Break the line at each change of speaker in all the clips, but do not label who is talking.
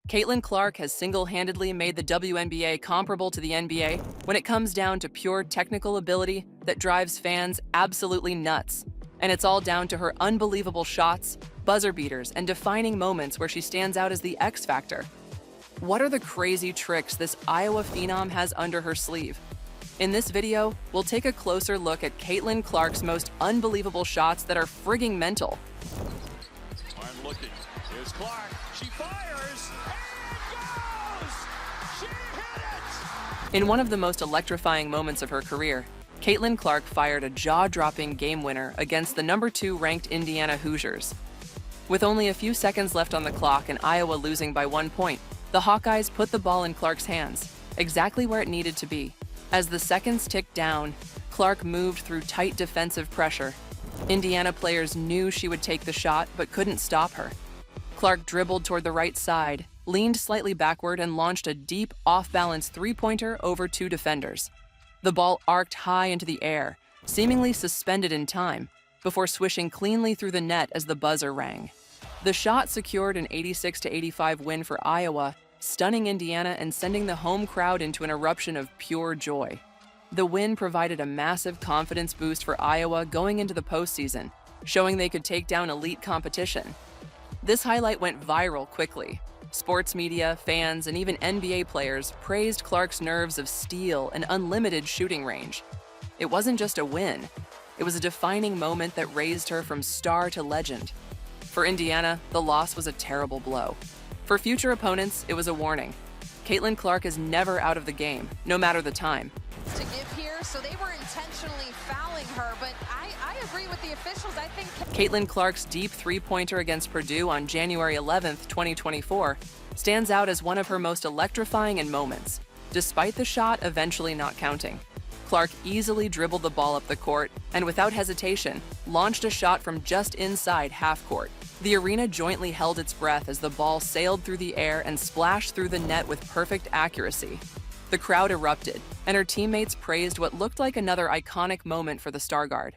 Caitlyn Clark has single-handedly made the WNBA comparable to the NBA when it comes down to pure technical ability that drives fans absolutely nuts. And it's all down to her unbelievable shots, buzzer beaters, and defining moments where she stands out as the X factor. What are the crazy tricks this Iowa phenom has under her sleeve? In this video, we'll take a closer look at Caitlyn Clark's most unbelievable shots that are frigging mental.
I'm looking. Here's Clark. She fires. And it goes! She hit it!
In one of the most electrifying moments of her career, Caitlyn Clark fired a jaw-dropping game winner against the number 2 ranked Indiana Hoosiers. With only a few seconds left on the clock and Iowa losing by 1 point, the Hawkeyes put the ball in Clark's hands, exactly where it needed to be. As the seconds ticked down, Clark moved through tight defensive pressure. Indiana players knew she would take the shot, but couldn't stop her. Clark dribbled toward the right side, leaned slightly backward, and launched a deep, off-balance three-pointer over 2 defenders. The ball arced high into the air, seemingly suspended in time, before swishing cleanly through the net as the buzzer rang. The shot secured an 86-85 win for Iowa, stunning Indiana and sending the home crowd into an eruption of pure joy. The win provided a massive confidence boost for Iowa going into the postseason, showing they could take down elite competition. This highlight went viral quickly. Sports media, fans, and even NBA players praised Clark's nerves of steel and unlimited shooting range. It wasn't just a win. It was a defining moment that raised her from star to legend. For Indiana, the loss was a terrible blow. For future opponents, it was a warning. Caitlyn Clark is never out of the game, no matter the time.
To give here, so they were intentionally fouling her, but I agree with the officials. I think
Caitlyn Clark's deep three-pointer against Purdue on January 11th, 2024, stands out as one of her most electrifying moments, despite the shot eventually not counting. Clark easily dribbled the ball up the court and, without hesitation, launched a shot from just inside half-court. The arena jointly held its breath as the ball sailed through the air and splashed through the net with perfect accuracy. The crowd erupted, and her teammates praised what looked like another iconic moment for the star guard.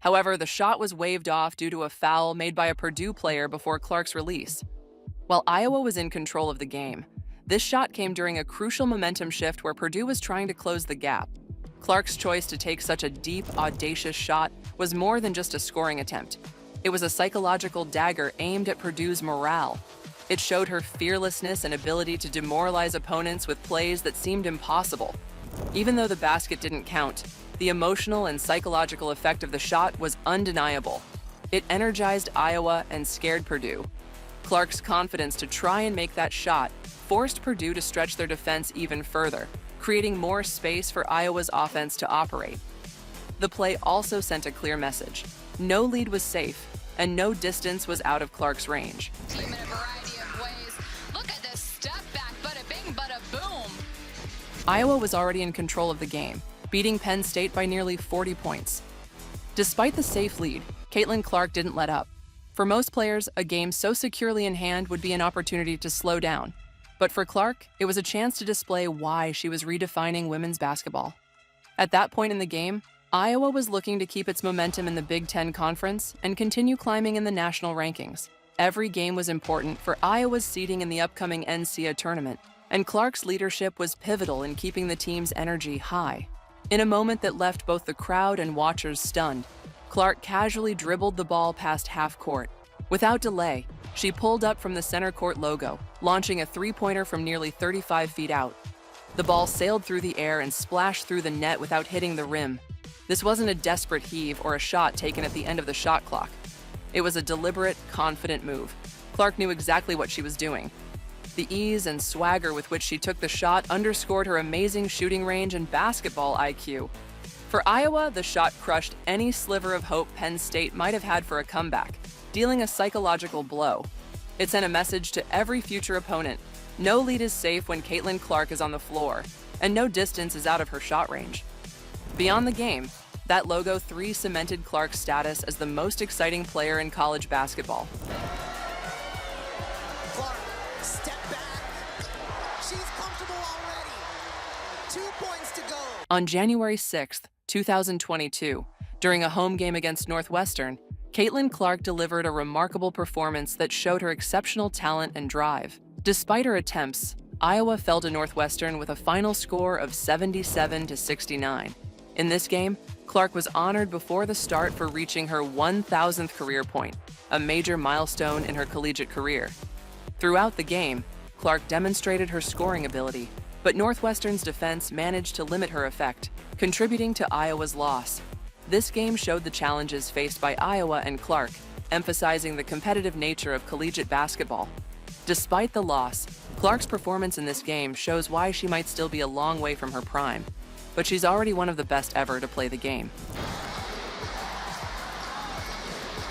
However, the shot was waved off due to a foul made by a Purdue player before Clark's release. While Iowa was in control of the game, this shot came during a crucial momentum shift where Purdue was trying to close the gap. Clark's choice to take such a deep, audacious shot was more than just a scoring attempt. It was a psychological dagger aimed at Purdue's morale. It showed her fearlessness and ability to demoralize opponents with plays that seemed impossible. Even though the basket didn't count, the emotional and psychological effect of the shot was undeniable. It energized Iowa and scared Purdue. Clark's confidence to try and make that shot forced Purdue to stretch their defense even further, creating more space for Iowa's offense to operate. The play also sent a clear message. No lead was safe, and no distance was out of Clark's range.
team in a variety of ways. Look at this step back, bada bing, bada boom.
Iowa was already in control of the game, beating Penn State by nearly 40 points. Despite the safe lead, Caitlyn Clark didn't let up. For most players, a game so securely in hand would be an opportunity to slow down. But for Clark, it was a chance to display why she was redefining women's basketball. At that point in the game, Iowa was looking to keep its momentum in the Big Ten Conference and continue climbing in the national rankings. Every game was important for Iowa's seeding in the upcoming NCAA tournament, and Clark's leadership was pivotal in keeping the team's energy high. In a moment that left both the crowd and watchers stunned, Clark casually dribbled the ball past half court. Without delay, she pulled up from the center court logo, launching a three-pointer from nearly 35 feet out. The ball sailed through the air and splashed through the net without hitting the rim. This wasn't a desperate heave or a shot taken at the end of the shot clock. It was a deliberate, confident move. Clark knew exactly what she was doing. The ease and swagger with which she took the shot underscored her amazing shooting range and basketball IQ. For Iowa, the shot crushed any sliver of hope Penn State might have had for a comeback, dealing a psychological blow. It sent a message to every future opponent. No lead is safe when Caitlyn Clark is on the floor, and no distance is out of her shot range. Beyond the game, that logo 3 cemented Clark's status as the most exciting player in college basketball.
Clark, step back. She's comfortable already. 2 points to go.
On January 6th, 2022, during a home game against Northwestern, Caitlyn Clark delivered a remarkable performance that showed her exceptional talent and drive. Despite her attempts, Iowa fell to Northwestern with a final score of 77-69. In this game, Clark was honored before the start for reaching her 1,000th career point, a major milestone in her collegiate career. Throughout the game, Clark demonstrated her scoring ability, but Northwestern's defense managed to limit her effect, contributing to Iowa's loss. This game showed the challenges faced by Iowa and Clark, emphasizing the competitive nature of collegiate basketball. Despite the loss, Clark's performance in this game shows why she might still be a long way from her prime, but she's already one of the best ever to play the game.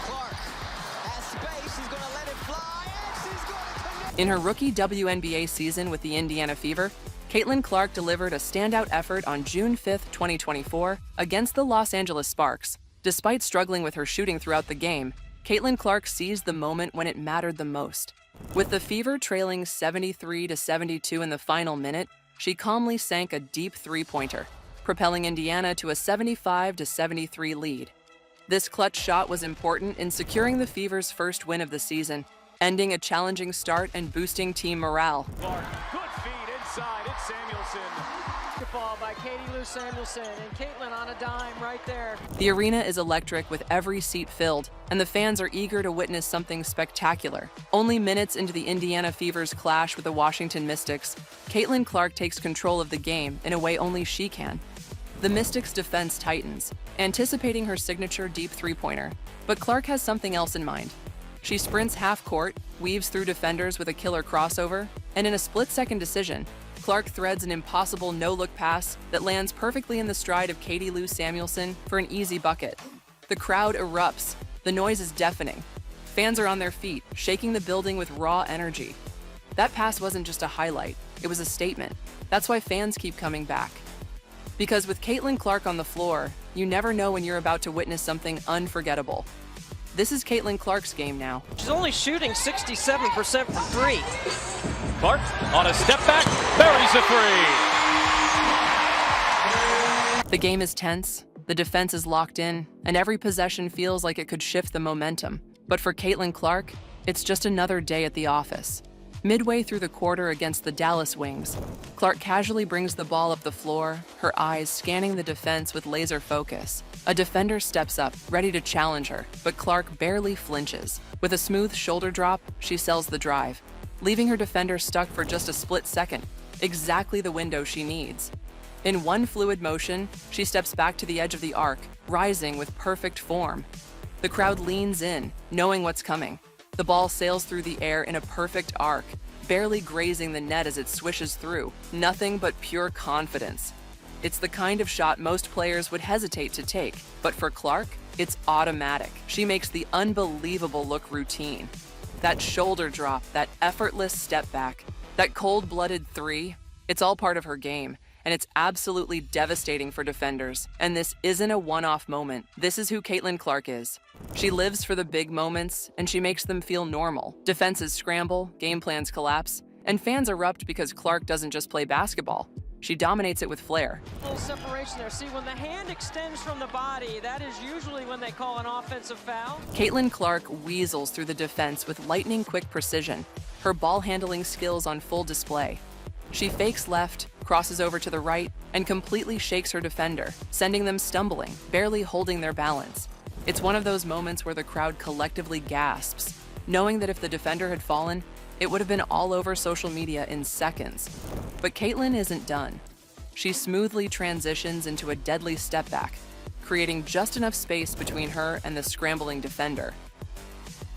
Clark has space, she's gonna let it fly, and she's gonna connect.
In her rookie WNBA season with the Indiana Fever, Caitlyn Clark delivered a standout effort on June 5, 2024, against the Los Angeles Sparks. Despite struggling with her shooting throughout the game, Caitlyn Clark seized the moment when it mattered the most. With the Fever trailing 73-72 in the final minute, she calmly sank a deep three-pointer, propelling Indiana to a 75-73 lead. This clutch shot was important in securing the Fever's first win of the season, ending a challenging start and boosting team morale.
Clark, good feed inside, it's Samuelson.
Basketball by Katie Lou Samuelson, and Caitlyn on a dime right there.
The arena is electric with every seat filled, and the fans are eager to witness something spectacular. Only minutes into the Indiana Fever's clash with the Washington Mystics, Caitlyn Clark takes control of the game in a way only she can. The Mystics' defense tightens, anticipating her signature deep three-pointer, but Clark has something else in mind. She sprints half-court, weaves through defenders with a killer crossover, and in a split-second decision, Clark threads an impossible no-look pass that lands perfectly in the stride of Katie Lou Samuelson for an easy bucket. The crowd erupts. The noise is deafening. Fans are on their feet, shaking the building with raw energy. That pass wasn't just a highlight, it was a statement. That's why fans keep coming back. Because with Caitlyn Clark on the floor, you never know when you're about to witness something unforgettable. This is Caitlyn Clark's game now.
She's only shooting 67% from three.
Clark on a step back, buries a three.
The game is tense, the defense is locked in, and every possession feels like it could shift the momentum. But for Caitlyn Clark, it's just another day at the office. Midway through the quarter against the Dallas Wings, Clark casually brings the ball up the floor, her eyes scanning the defense with laser focus. A defender steps up, ready to challenge her, but Clark barely flinches. With a smooth shoulder drop, she sells the drive, leaving her defender stuck for just a split second, exactly the window she needs. In one fluid motion, she steps back to the edge of the arc, rising with perfect form. The crowd leans in, knowing what's coming. The ball sails through the air in a perfect arc, barely grazing the net as it swishes through. Nothing but pure confidence. It's the kind of shot most players would hesitate to take, but for Clark, it's automatic. She makes the unbelievable look routine. That shoulder drop, that effortless step back, that cold-blooded three, it's all part of her game, and it's absolutely devastating for defenders. And this isn't a one-off moment. This is who Caitlyn Clark is. She lives for the big moments, and she makes them feel normal. Defenses scramble, game plans collapse, and fans erupt because Clark doesn't just play basketball. She dominates it with flair.
A little separation there. See, when the hand extends from the body, that is usually when they call an offensive foul.
Caitlyn Clark weasels through the defense with lightning-quick precision, her ball-handling skills on full display. She fakes left, crosses over to the right, and completely shakes her defender, sending them stumbling, barely holding their balance. It's one of those moments where the crowd collectively gasps, knowing that if the defender had fallen, it would have been all over social media in seconds. But Caitlyn isn't done. She smoothly transitions into a deadly step back, creating just enough space between her and the scrambling defender.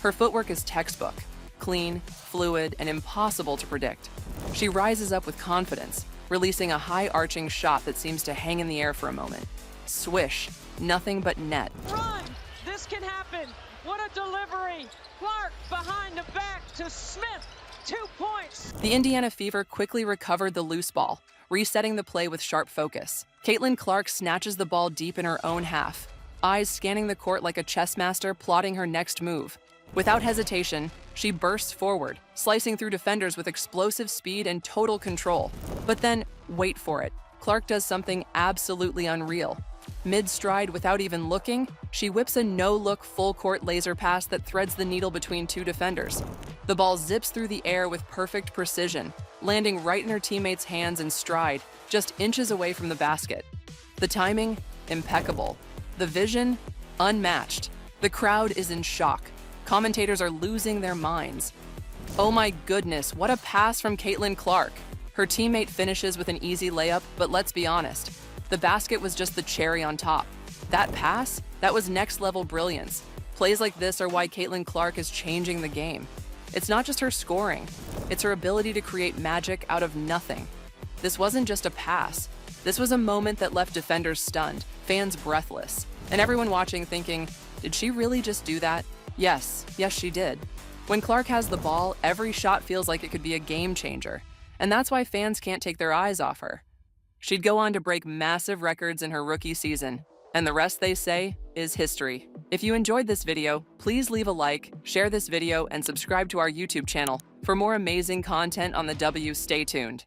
Her footwork is textbook, clean, fluid, and impossible to predict. She rises up with confidence, releasing a high-arching shot that seems to hang in the air for a moment. Swish, nothing but net.
Run! This can happen! What a delivery! Clark behind the back to Smith. 2 points!
The Indiana Fever quickly recovered the loose ball, resetting the play with sharp focus. Caitlyn Clark snatches the ball deep in her own half, eyes scanning the court like a chess master plotting her next move. Without hesitation, she bursts forward, slicing through defenders with explosive speed and total control. But then, wait for it, Clark does something absolutely unreal. Mid-stride, without even looking, she whips a no-look full-court laser pass that threads the needle between two defenders. The ball zips through the air with perfect precision, landing right in her teammate's hands in stride, just inches away from the basket. The timing, impeccable. The vision, unmatched. The crowd is in shock. Commentators are losing their minds. Oh my goodness, what a pass from Caitlyn Clark. Her teammate finishes with an easy layup, but let's be honest, the basket was just the cherry on top. That pass, that was next-level brilliance. Plays like this are why Caitlyn Clark is changing the game. It's not just her scoring, it's her ability to create magic out of nothing. This wasn't just a pass. This was a moment that left defenders stunned, fans breathless, and everyone watching thinking, did she really just do that? Yes, she did. When Clark has the ball, every shot feels like it could be a game changer, and that's why fans can't take their eyes off her. She'd go on to break massive records in her rookie season, and the rest, they say, is history. If you enjoyed this video, please leave a like, share this video, and subscribe to our YouTube channel. For more amazing content on the W, stay tuned.